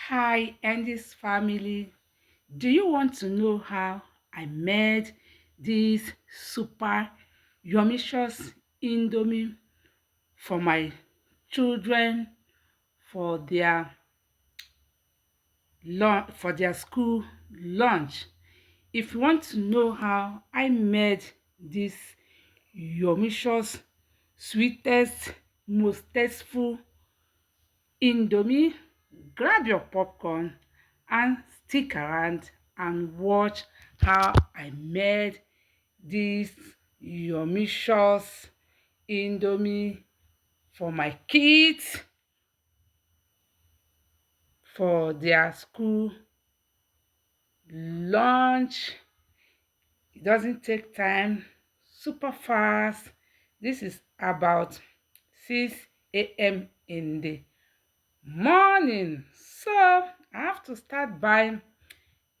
Hi, Andy's family. Do you want to know how I made this super yummicious Indomie for my children for their school lunch? If you want to know how I made this yummicious, sweetest, most tasteful Indomie, grab your popcorn and stick around and watch how I made this yummicious Indomie for my kids for their school lunch. It doesn't take time, super fast. This is about 6 a.m. in the morning. So I have to start by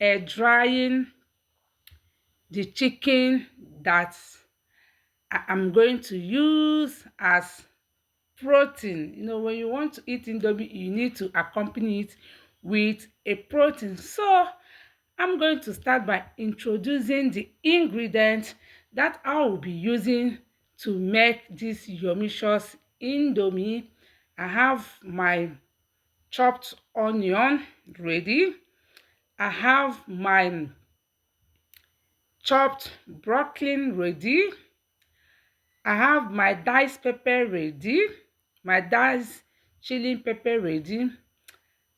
air drying the chicken that I'm going to use as protein. When you want to eat indomie, you need to accompany it with a protein. So I'm going to start by introducing the ingredients that I will be using to make this yummicious indomie. I have my chopped onion ready. I have my chopped broccoli ready. I have my diced pepper ready, my diced chili pepper ready.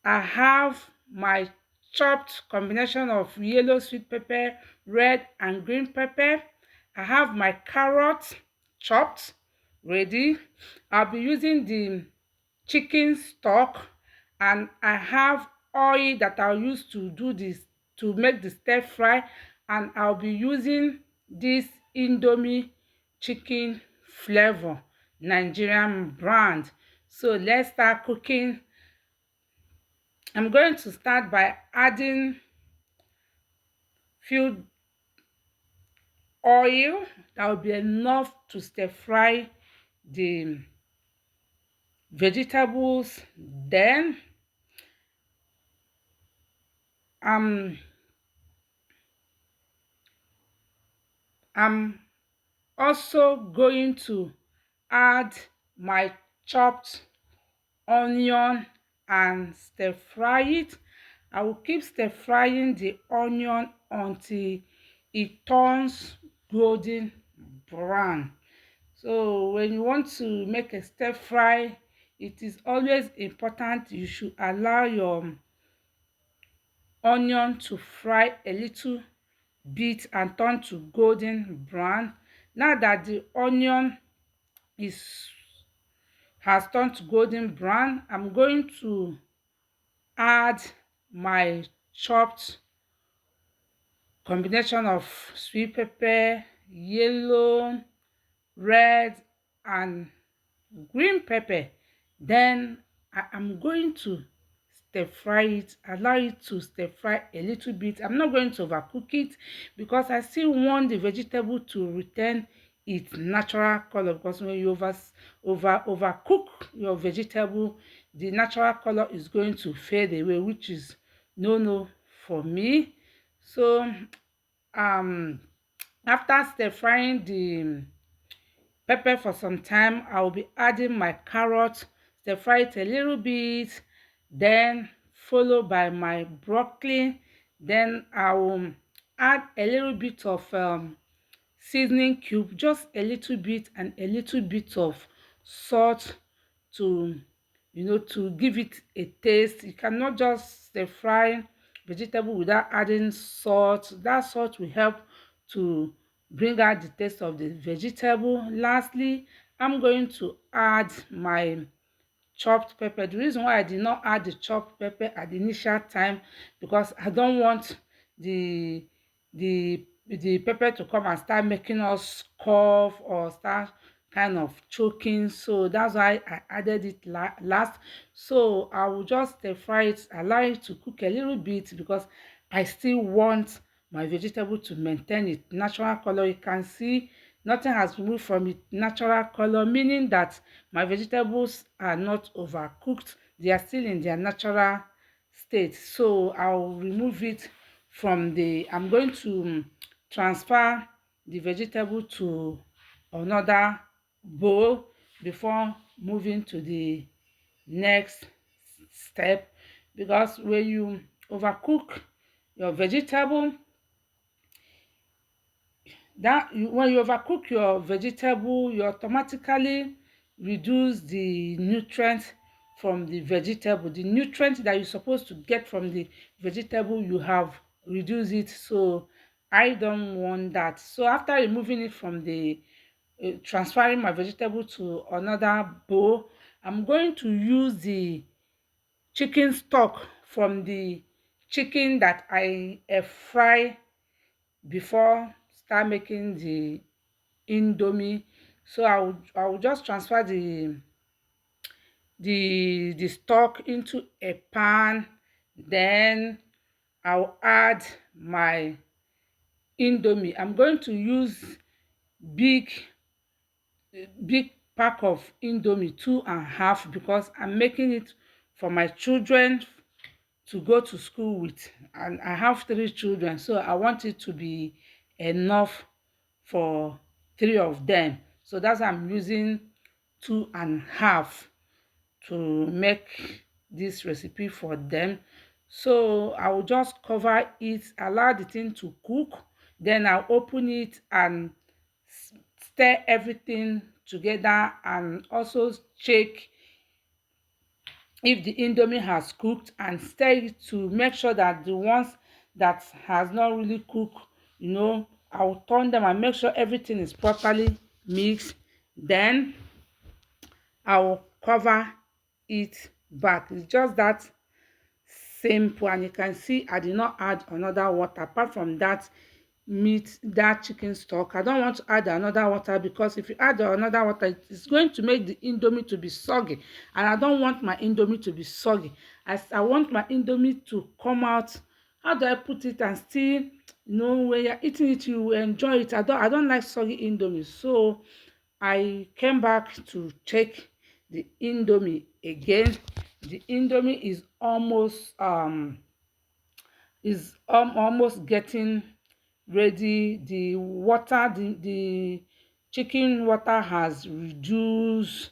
I have my chopped combination of yellow sweet pepper, red and green pepper. I have my carrot chopped ready. I'll be using the chicken stock, and I have oil that I'll use to do this, to make the stir fry, and I'll be using this Indomie chicken flavor Nigerian brand. So let's start cooking. I'm going to start by adding few oil that will be enough to stir fry the vegetables. Then um I'm also going to add my chopped onion and stir fry it. I will keep stir frying the onion until it turns golden brown. So when you want to make a stir fry, it is always important you should allow your onion to fry a little bit and turn to golden brown. Now that the onion is has turned to golden brown, I'm going to add my chopped combination of sweet pepper, yellow, red and green pepper. Then I am going to stir fry it, allow it to stir fry a little bit. I'm not going to overcook it because I still want the vegetable to retain its natural color, because when you overcook your vegetable, the natural color is going to fade away, which is no for me. So um after stir frying the pepper for some time, I will be adding my carrot, stir fry it a little bit, then followed by my broccoli. Then I will add a little bit of seasoning cube, just a little bit, and a little bit of salt to to give it a taste. You cannot just stir fry vegetable without adding salt. That salt will help to bring out the taste of the vegetable. Lastly, I'm going to add my chopped pepper. The reason why I did not add the chopped pepper at the initial time, because I don't want the pepper to come and start making us cough or start kind of choking. So that's why I added it last. So I will just stir fry it, allow it to cook a little bit, because I still want my vegetable to maintain its natural color. You can see nothing has moved from its natural color, meaning that my vegetables are not overcooked. They are still in their natural state. So I'll remove it from the, I'm going to transfer the vegetable to another bowl before moving to the next step. Because when you overcook your vegetable, when you overcook your vegetable, you automatically reduce the nutrients from the vegetable. The nutrients that you're supposed to get from the vegetable, you have reduced it. So I don't want that. So after removing it from the transferring my vegetable to another bowl, I'm going to use the chicken stock from the chicken that I fry before start making the indomie. So I will just transfer the stock into a pan. Then I'll add my indomie. I'm going to use big big pack of indomie, 2.5, because I'm making it for my children to go to school with, and I have 3 children, so I want it to be enough for 3 of them. So that's why I'm using 2.5 to make this recipe for them. So I will just cover it, allow the thing to cook, then I'll open it and stir everything together, and also check if the indomie has cooked, and stir it to make sure that the ones that has not really cooked, I'll turn them and make sure everything is properly mixed. Then I will cover it back. It's just that simple, and you can see I did not add another water apart from that chicken stock. I don't want to add another water, because if you add another water, it's going to make the indomie to be soggy, and I don't want my indomie to be soggy. I want my indomie to come out, how do I put it, and still, when you're eating it, you will enjoy it. I don't like soggy indomie. So I came back to check the indomie again. The indomie is almost getting ready. The water, the chicken water has reduced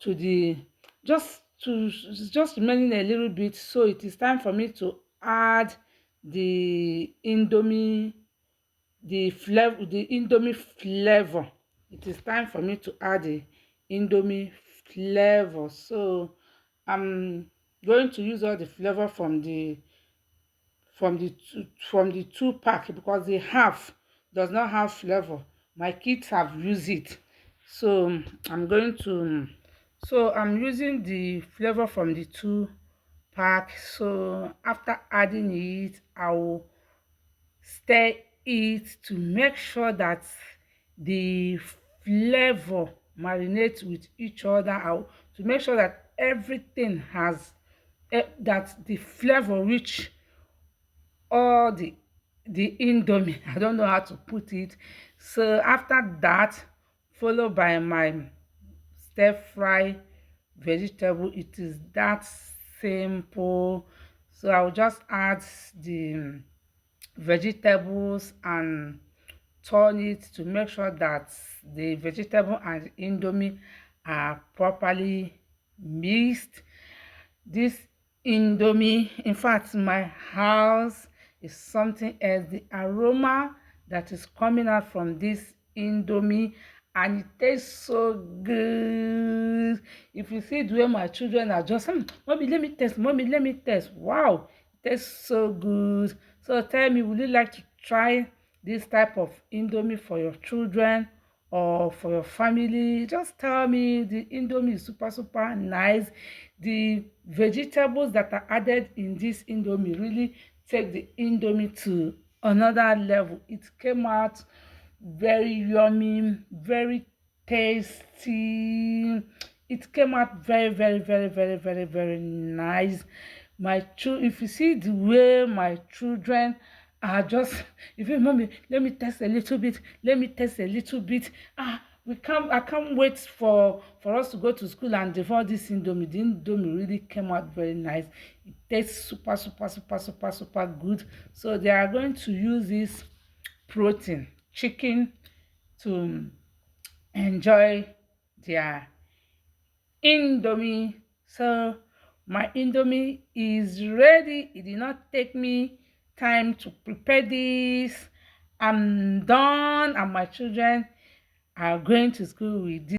to the just remaining a little bit. So it is time for me to add the indomie flavor. It is time for me to add the indomie flavor. So I'm going to use all the flavor from the two pack, because the half does not have flavor. My kids have used it. So I'm using the flavor from the two pack. So after adding it, I will stir it to make sure that the flavor marinates with each other, to make sure that everything that the flavor reach all the indomie. I don't know how to put it. So after that, followed by my stir fry vegetable, it is that simple. So I'll just add the vegetables and turn it to make sure that the vegetable and indomie are properly mixed. This indomie, in fact, my house is something else. The aroma that is coming out from this indomie, and it tastes so good. If you see the way my children are just, mommy, let me taste, mommy, let me taste. Wow, it tastes so good. So tell me, would you like to try this type of indomie for your children or for your family? Just tell me. The indomie is super super nice. The vegetables that are added in this indomie really take the indomie to another level. It came out very yummy, very tasty. It came out very very very very very very nice. If you see the way my children are just, if you, mommy, let me taste a little bit, let me taste a little bit. I can't wait for us to go to school and devour this indomie. The indomie really came out very nice. It tastes super, super, super, super, super good. So they are going to use this protein, chicken, to enjoy their indomie. So my indomie is ready. It did not take me time to prepare this. I'm done, and my children are going to school with this.